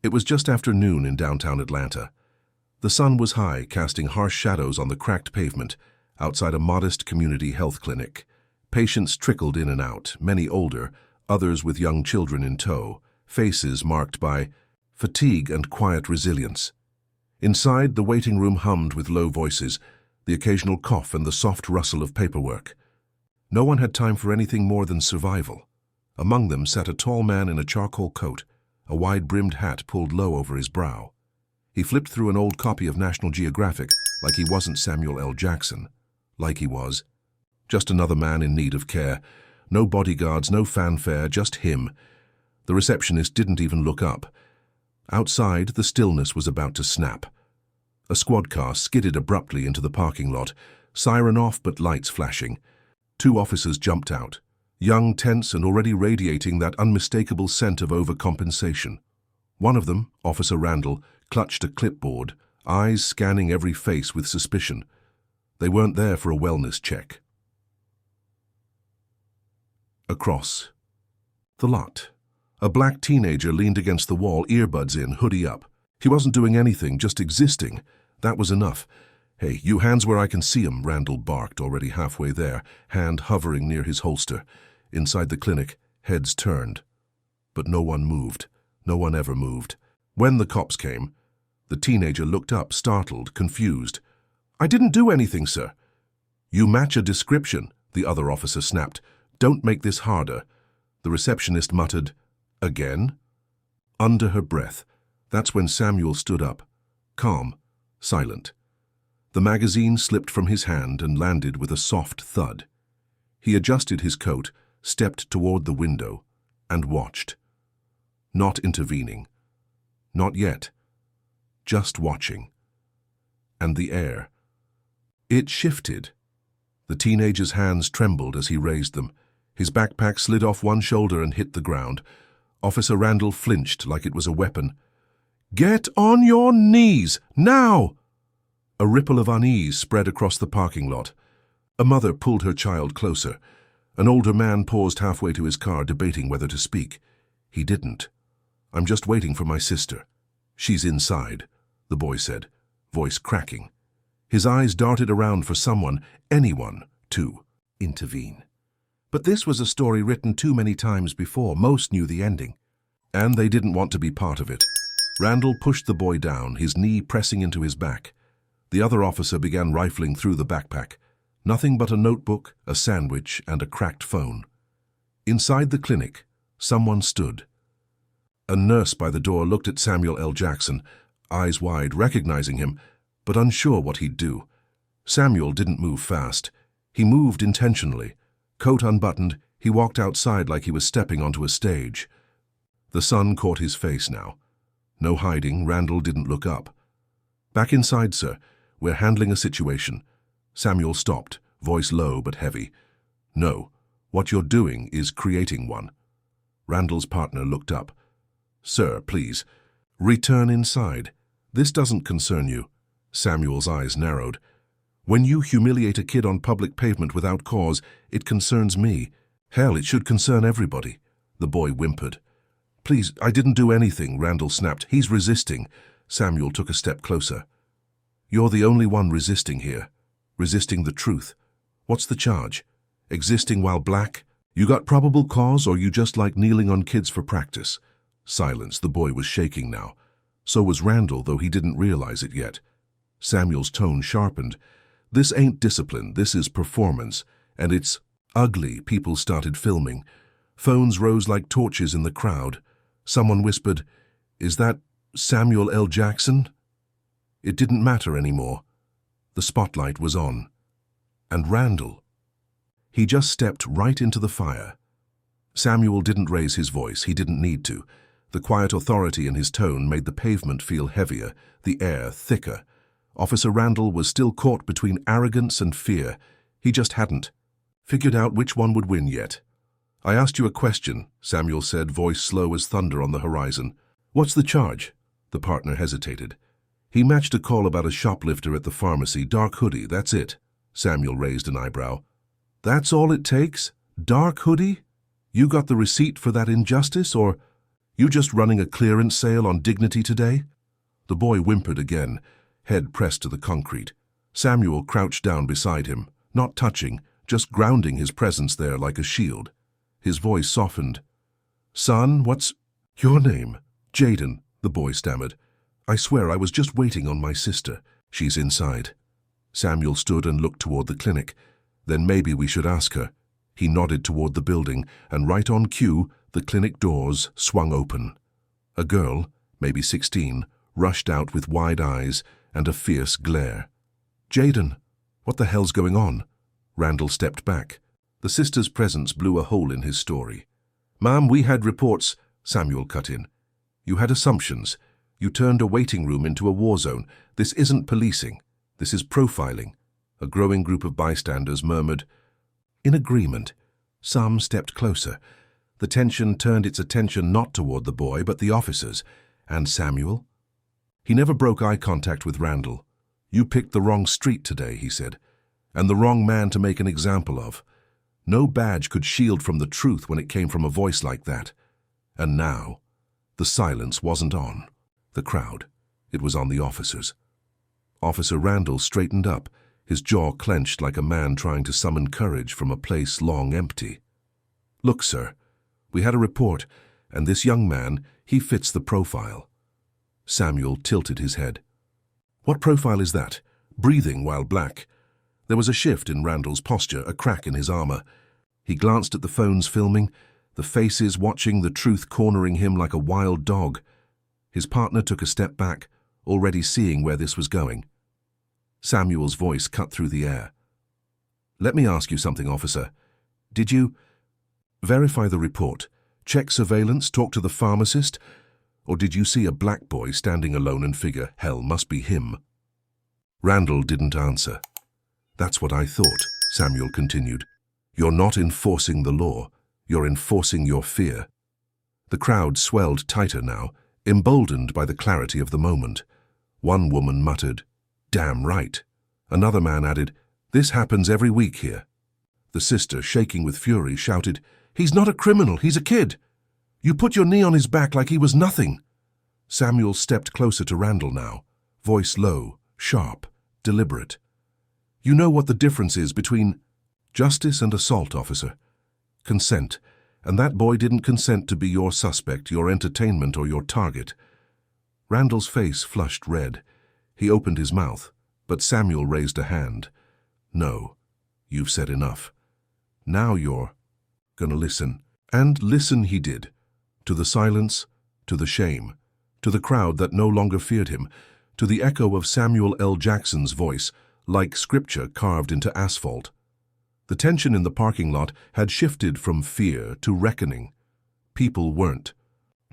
It was just after noon in downtown Atlanta. The sun was high, casting harsh shadows on the cracked pavement outside a modest community health clinic. Patients trickled in and out, many older, others with young children in tow, faces marked by fatigue and quiet resilience. Inside, the waiting room hummed with low voices, the occasional cough and the soft rustle of paperwork. No one had time for anything more than survival. Among them sat a tall man in a charcoal coat, a wide-brimmed hat pulled low over his brow. He flipped through an old copy of National Geographic like he wasn't Samuel L. Jackson. Like he was. Just another man in need of care. No bodyguards, no fanfare, just him. The receptionist didn't even look up. Outside, the stillness was about to snap. A squad car skidded abruptly into the parking lot, siren off but lights flashing. 2 officers jumped out, young, tense, and already radiating that unmistakable scent of overcompensation. One of them, Officer Randall, clutched a clipboard, eyes scanning every face with suspicion. They weren't there for a wellness check. Across the lot, a black teenager leaned against the wall, earbuds in, hoodie up. He wasn't doing anything, just existing. That was enough. "Hey, you hands where I can see 'em," Randall barked, already halfway there, hand hovering near his holster. Inside the clinic, heads turned. But no one moved. No one ever moved. When the cops came, the teenager looked up, startled, confused. "I didn't do anything, sir." "You match a description," the other officer snapped. "Don't make this harder." The receptionist muttered, "Again?" Under her breath. That's when Samuel stood up. Calm, silent. The magazine slipped from his hand and landed with a soft thud. He adjusted his coat, stepped toward the window, and watched. Not intervening. Not yet. Just watching. And the air. It shifted. The teenager's hands trembled as he raised them. His backpack slid off one shoulder and hit the ground. Officer Randall flinched like it was a weapon. "Get on your knees, now!" A ripple of unease spread across the parking lot. A mother pulled her child closer. An older man paused halfway to his car, debating whether to speak. He didn't. "I'm just waiting for my sister. She's inside," the boy said, voice cracking. His eyes darted around for someone, anyone, to intervene. But this was a story written too many times before. Most knew the ending. And they didn't want to be part of it. Randall pushed the boy down, his knee pressing into his back. The other officer began rifling through the backpack. Nothing but a notebook, a sandwich, and a cracked phone. Inside the clinic, someone stood. A nurse by the door looked at Samuel L. Jackson, eyes wide, recognizing him, but unsure what he'd do. Samuel didn't move fast. He moved intentionally. Coat unbuttoned, he walked outside like he was stepping onto a stage. The sun caught his face now. No hiding, Randall didn't look up. "Back inside, sir. We're handling a situation." Samuel stopped, voice low but heavy. "No, what you're doing is creating one." Randall's partner looked up. "Sir, please, return inside. This doesn't concern you." Samuel's eyes narrowed. "When you humiliate a kid on public pavement without cause, it concerns me. Hell, it should concern everybody." The boy whimpered. "Please, I didn't do anything," Randall snapped. "He's resisting." Samuel took a step closer. "You're the only one resisting here. Resisting the truth. What's the charge? Existing while black? You got probable cause, or you just like kneeling on kids for practice?" Silence. The boy was shaking now. So was Randall, though he didn't realize it yet. Samuel's tone sharpened. "This ain't discipline, this is performance. And it's ugly." People started filming. Phones rose like torches in the crowd. Someone whispered, "Is that Samuel L. Jackson?" It didn't matter anymore. The spotlight was on. And Randall. He just stepped right into the fire. Samuel didn't raise his voice. He didn't need to. The quiet authority in his tone made the pavement feel heavier, the air thicker. Officer Randall was still caught between arrogance and fear. He just hadn't figured out which one would win yet. "I asked you a question," Samuel said, voice slow as thunder on the horizon. "What's the charge?" The partner hesitated. "He matched a call about a shoplifter at the pharmacy, dark hoodie, that's it." Samuel raised an eyebrow. "That's all it takes? Dark hoodie? You got the receipt for that injustice, or—" You just running a clearance sale on dignity today?" The boy whimpered again, head pressed to the concrete. Samuel crouched down beside him, not touching, just grounding his presence there like a shield. His voice softened. "Son, what's your name?" "Jaden," the boy stammered. "I swear I was just waiting on my sister. She's inside." Samuel stood and looked toward the clinic. "Then maybe we should ask her." He nodded toward the building, and right on cue, the clinic doors swung open. A girl, maybe 16, rushed out with wide eyes and a fierce glare. "Jaden, what the hell's going on?" Randall stepped back. The sister's presence blew a hole in his story. "Ma'am, we had reports," Samuel cut in. "You had assumptions. You turned a waiting room into a war zone. This isn't policing. This is profiling." A growing group of bystanders murmured, "In agreement." Some stepped closer. The tension turned its attention not toward the boy, but the officers. And Samuel? He never broke eye contact with Randall. "You picked the wrong street today," he said, "and the wrong man to make an example of. No badge could shield from the truth when it came from a voice like that." And now, the silence wasn't on the crowd. It was on the officers. Officer Randall straightened up, his jaw clenched like a man trying to summon courage from a place long empty. "Look, sir, we had a report, and this young man, he fits the profile." Samuel tilted his head. "What profile is that? Breathing while black." There was a shift in Randall's posture, a crack in his armor. He glanced at the phones filming, the faces watching, the truth cornering him like a wild dog. His partner took a step back, already seeing where this was going. Samuel's voice cut through the air. "Let me ask you something, officer. Did you verify the report, check surveillance, talk to the pharmacist, or did you see a black boy standing alone and figure, hell, must be him?" Randall didn't answer. "That's what I thought," Samuel continued. "You're not enforcing the law. You're enforcing your fear." The crowd swelled tighter now, emboldened by the clarity of the moment. One woman muttered, "Damn right." Another man added, "This happens every week here." The sister, shaking with fury, shouted, "He's not a criminal, he's a kid. You put your knee on his back like he was nothing." Samuel stepped closer to Randall now, voice low, sharp, deliberate. "You know what the difference is between justice and assault, officer. Consent, and that boy didn't consent to be your suspect, your entertainment, or your target." Randall's face flushed red. He opened his mouth, but Samuel raised a hand. "No, you've said enough. Now you're gonna listen." And listen he did. To the silence, to the shame, to the crowd that no longer feared him, to the echo of Samuel L. Jackson's voice, like scripture carved into asphalt. The tension in the parking lot had shifted from fear to reckoning. People weren't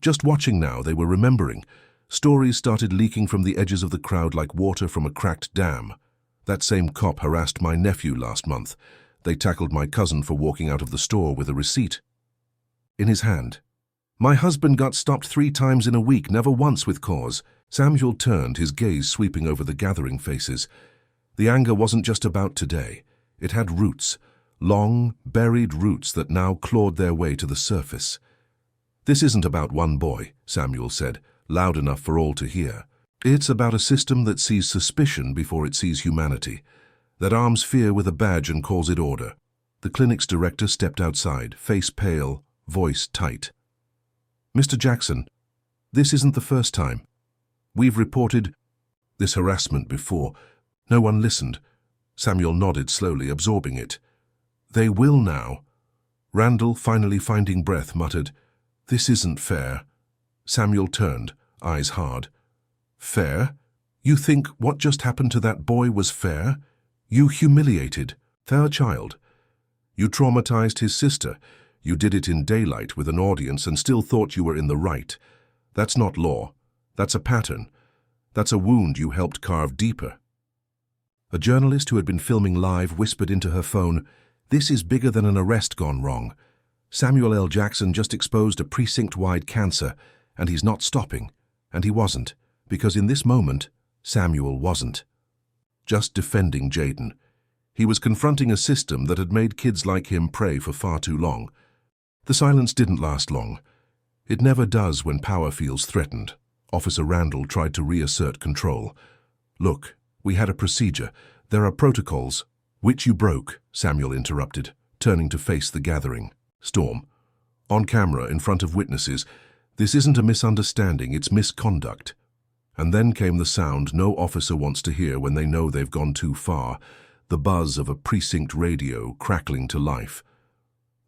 just watching now, they were remembering. Stories started leaking from the edges of the crowd like water from a cracked dam. "That same cop harassed my nephew last month. They tackled my cousin for walking out of the store with a receipt in his hand. My husband got stopped 3 times in a week, never once with cause." Samuel turned, his gaze sweeping over the gathering faces. The anger wasn't just about today. It had roots, long, buried roots that now clawed their way to the surface. "This isn't about one boy," Samuel said, loud enough for all to hear. "It's about a system that sees suspicion before it sees humanity, that arms fear with a badge and calls it order." The clinic's director stepped outside, face pale, voice tight. "Mr. Jackson, this isn't the first time. We've reported this harassment before. No one listened." Samuel nodded slowly, absorbing it. "They will now." Randall, finally finding breath, muttered, "This isn't fair." Samuel turned, eyes hard. "Fair? You think what just happened to that boy was fair? You humiliated their child. You traumatized his sister. You did it in daylight with an audience and still thought you were in the right. That's not law. That's a pattern. That's a wound you helped carve deeper." A journalist who had been filming live whispered into her phone, "This is bigger than an arrest gone wrong. Samuel L. Jackson just exposed a precinct-wide cancer, and he's not stopping." And he wasn't, because in this moment, Samuel wasn't just defending Jaden. He was confronting a system that had made kids like him pray for far too long. The silence didn't last long. It never does when power feels threatened. Officer Randall tried to reassert control. "Look, we had a procedure. There are protocols." "Which you broke," Samuel interrupted, turning to face the gathering. "Storm, on camera, in front of witnesses, this isn't a misunderstanding, it's misconduct." And then came the sound no officer wants to hear when they know they've gone too far, the buzz of a precinct radio crackling to life.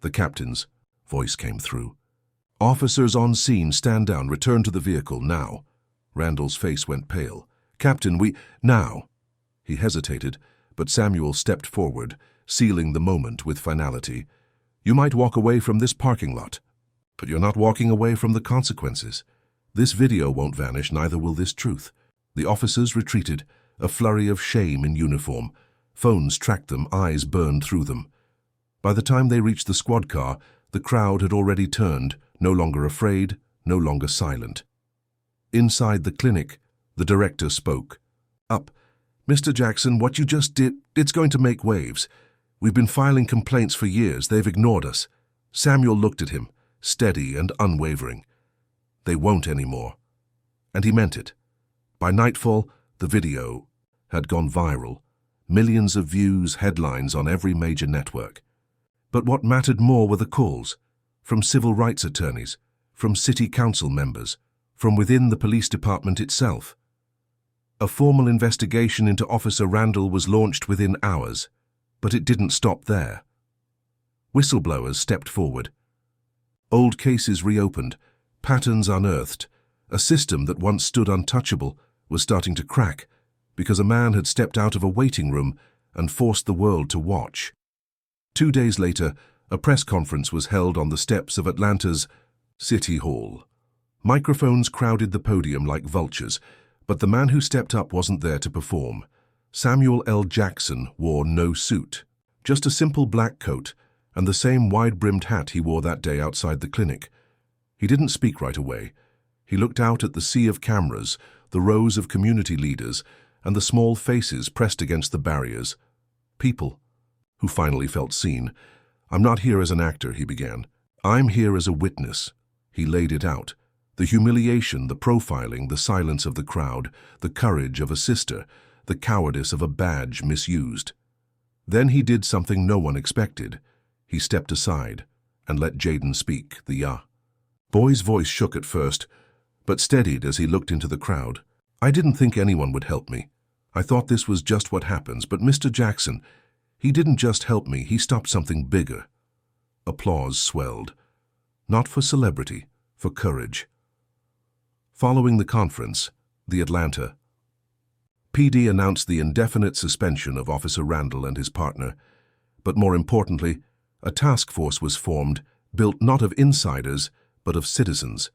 The captain's voice came through. "Officers on scene, stand down, return to the vehicle, now." Randall's face went pale. "Captain, now." He hesitated, but Samuel stepped forward, sealing the moment with finality. "You might walk away from this parking lot, but you're not walking away from the consequences. This video won't vanish, neither will this truth." The officers retreated, a flurry of shame in uniform. Phones tracked them, eyes burned through them. By the time they reached the squad car, the crowd had already turned, no longer afraid, no longer silent. Inside the clinic, the director spoke. "Up. Mr. Jackson, what you just did, it's going to make waves. We've been filing complaints for years. They've ignored us." Samuel looked at him, steady and unwavering. "They won't anymore." And he meant it. By nightfall, the video had gone viral. Millions of views, headlines on every major network. But what mattered more were the calls. From civil rights attorneys, from city council members, from within the police department itself. A formal investigation into Officer Randall was launched within hours, but it didn't stop there. Whistleblowers stepped forward. Old cases reopened, patterns unearthed. A system that once stood untouchable was starting to crack because a man had stepped out of a waiting room and forced the world to watch. 2 days later, a press conference was held on the steps of Atlanta's City Hall. Microphones crowded the podium like vultures, but the man who stepped up wasn't there to perform. Samuel L. Jackson wore no suit, just a simple black coat and the same wide-brimmed hat he wore that day outside the clinic. He didn't speak right away. He looked out at the sea of cameras, the rows of community leaders, and the small faces pressed against the barriers. People who finally felt seen. "I'm not here as an actor," he began. "I'm here as a witness." He laid it out. The humiliation, the profiling, the silence of the crowd, the courage of a sister, the cowardice of a badge misused. Then he did something no one expected. He stepped aside and let Jaden speak, the boy's voice shook at first, but steadied as he looked into the crowd. "I didn't think anyone would help me. I thought this was just what happens, but Mr. Jackson, he didn't just help me, he stopped something bigger." Applause swelled. Not for celebrity, for courage. Following the conference, the Atlanta PD announced the indefinite suspension of Officer Randall and his partner, but more importantly, a task force was formed, built not of insiders, but of citizens.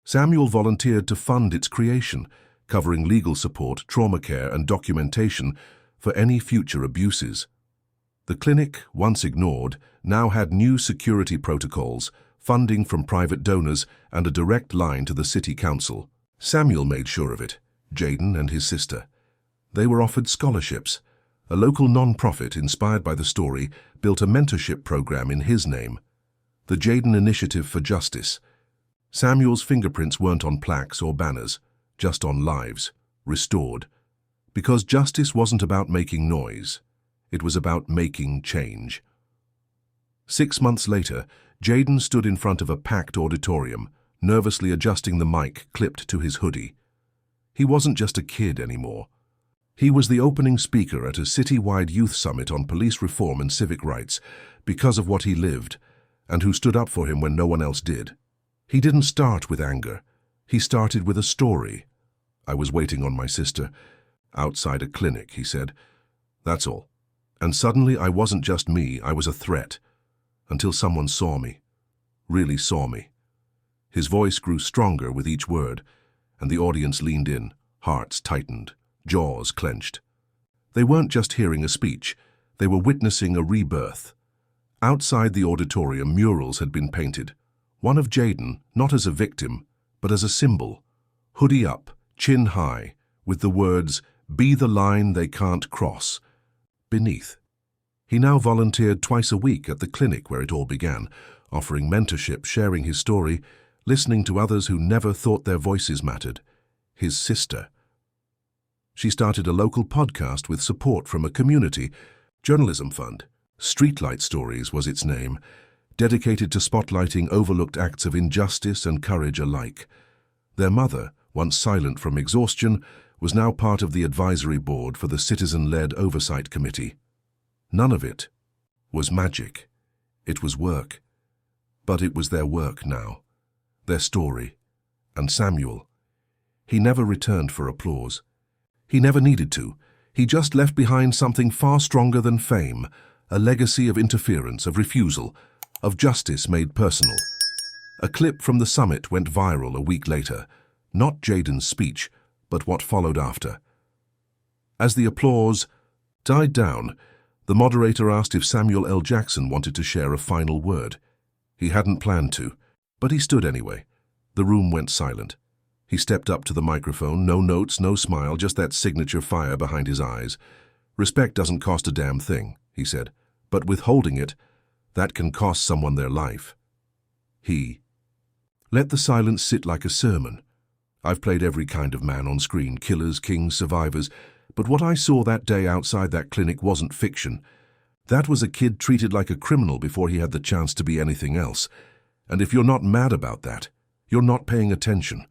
Samuel volunteered to fund its creation, covering legal support, trauma care, and documentation for any future abuses. The clinic, once ignored, now had new security protocols, funding from private donors, and a direct line to the city council. Samuel made sure of it, Jaden and his sister. They were offered scholarships. A local non-profit inspired by the story built a mentorship program in his name, the Jaden Initiative for Justice. Samuel's fingerprints weren't on plaques or banners, just on lives, restored. Because justice wasn't about making noise. It was about making change. 6 months later, Jaden stood in front of a packed auditorium, nervously adjusting the mic clipped to his hoodie. He wasn't just a kid anymore. He was the opening speaker at a city-wide youth summit on police reform and civic rights because of what he lived, and who stood up for him when no one else did. He didn't start with anger. He started with a story. "I was waiting on my sister outside a clinic," he said. "That's all. And suddenly I wasn't just me, I was a threat. Until someone saw me. Really saw me." His voice grew stronger with each word, and the audience leaned in, hearts tightened, jaws clenched. They weren't just hearing a speech, they were witnessing a rebirth. Outside the auditorium, murals had been painted. One of Jaden, not as a victim, but as a symbol. Hoodie up, chin high, with the words, "Be the line they can't cross," beneath. He now volunteered twice a week at the clinic where it all began, offering mentorship, sharing his story, listening to others who never thought their voices mattered. His sister. She started a local podcast with support from a community journalism fund. Streetlight Stories was its name, dedicated to spotlighting overlooked acts of injustice and courage alike. Their mother, once silent from exhaustion, was now part of the advisory board for the citizen-led oversight committee. None of it was magic. It was work. But it was their work now, their story. And Samuel, he never returned for applause. He never needed to. He just left behind something far stronger than fame, a legacy of interference, of refusal, of justice made personal. A clip from the summit went viral a week later, not Jaden's speech, but what followed after. As the applause died down, the moderator asked if Samuel L. Jackson wanted to share a final word. He hadn't planned to, but he stood anyway. The room went silent. He stepped up to the microphone, no notes, no smile, just that signature fire behind his eyes. "Respect doesn't cost a damn thing," he said, "but withholding it, that can cost someone their life." He let the silence sit like a sermon. I've played every kind of man on screen, killers, kings, survivors, but what I saw that day outside that clinic wasn't fiction. That was a kid treated like a criminal before he had the chance to be anything else. And if you're not mad about that, you're not paying attention.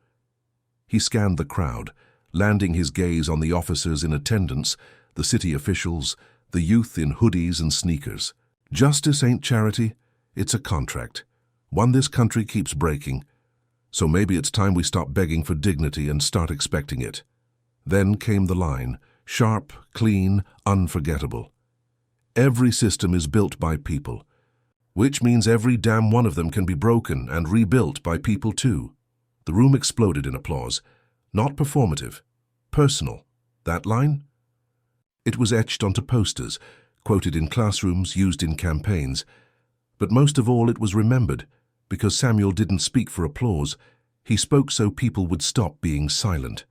He scanned the crowd, landing his gaze on the officers in attendance, the city officials, the youth in hoodies and sneakers. Justice ain't charity, it's a contract, one this country keeps breaking. So maybe it's time we stop begging for dignity and start expecting it. Then came the line, sharp, clean, unforgettable. Every system is built by people, which means every damn one of them can be broken and rebuilt by people too. The room exploded in applause. Not performative, personal. That line? It was etched onto posters, quoted in classrooms, used in campaigns. But most of all, it was remembered, because Samuel didn't speak for applause. He spoke so people would stop being silent.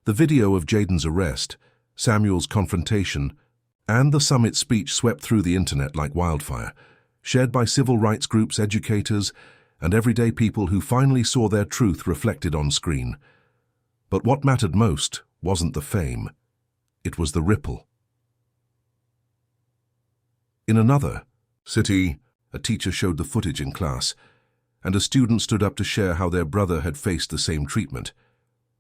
The video of Jaden's arrest, Samuel's confrontation, and the summit speech swept through the internet like wildfire, shared by civil rights groups, educators, and everyday people who finally saw their truth reflected on screen. But what mattered most wasn't the fame. It was the ripple. In another city, a teacher showed the footage in class, and a student stood up to share how their brother had faced the same treatment.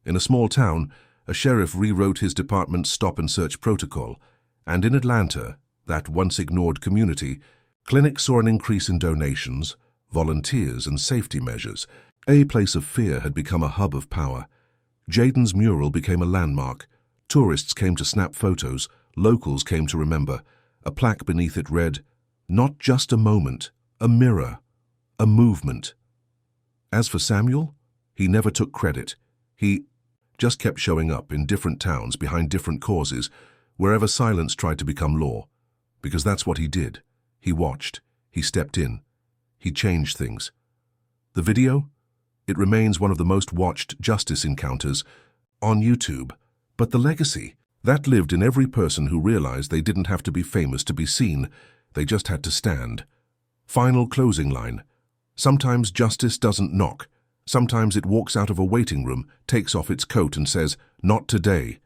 In a small town, a sheriff rewrote his department's stop-and-search protocol, and in Atlanta, that once ignored community, clinics saw an increase in donations, volunteers, and safety measures. A place of fear had become a hub of power. Jaden's mural became a landmark. Tourists came to snap photos, locals came to remember. A plaque beneath it read, "Not just a moment, a mirror, a movement." As for Samuel, he never took credit. He just kept showing up in different towns behind different causes, wherever silence tried to become law. Because that's what he did. He watched. He stepped in. He changed things. The video? It remains one of the most watched justice encounters on YouTube. But the legacy, that lived in every person who realized they didn't have to be famous to be seen. They just had to stand. Final closing line. Sometimes justice doesn't knock. Sometimes it walks out of a waiting room, takes off its coat and says, "Not today."